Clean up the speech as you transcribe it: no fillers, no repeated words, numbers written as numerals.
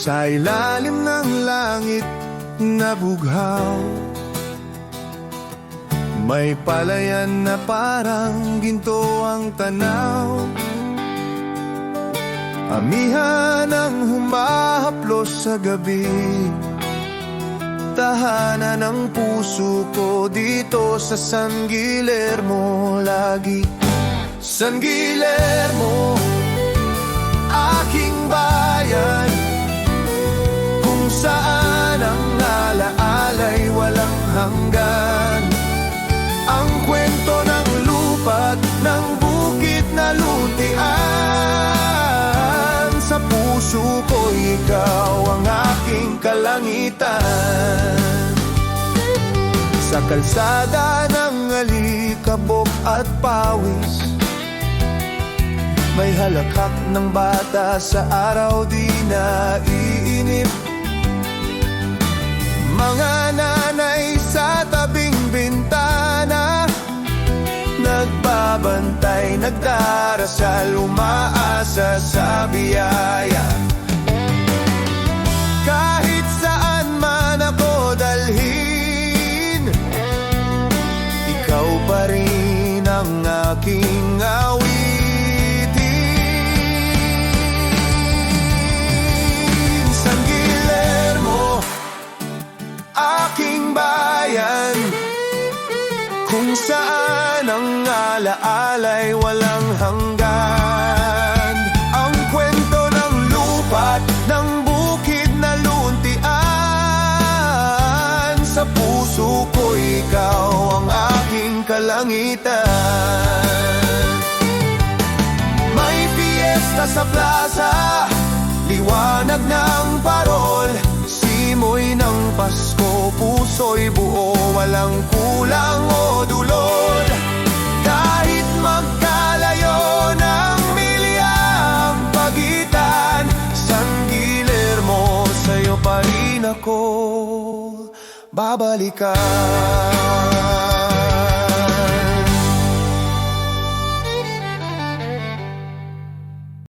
Sa ilalim ng langit na bughaw, may palayan na parang ginto ang tanaw. Amihan ang humahaplos sa gabi, tahanan ng puso ko dito sa San Guillermo lagi. San Guillermo, aking bayan, kung saan ang alaala'y walang hanggan. Ang kwento ng lupa't ng bukid na luntian, sa puso ko ikaw ang aking kalangitan. Sa kalsada ng alikabok at pawis, may halakhak ng bata sa araw di naiinip. Mga nanay sa tabing bintana, nagbabantay, nagdarasal, umaasa sa biyaya. Kahit saan man ako dalhin, ikaw pa rin ang aking awitin. San Guillermo, aking bayan, kung saan ang alaala'y walang hanggan. Ang kwento ng lupa't ng bukid na luntian, sa puso ko ikaw ang aking kalangitan. May fiesta sa plaza, liwanag ng parol, simoy ng Pasko, puso'y buo, walang kulang o dulol. Kahit magkalayo ng milya ang pagitan, San Guillermo, sa'yo pa rin ako babalikan.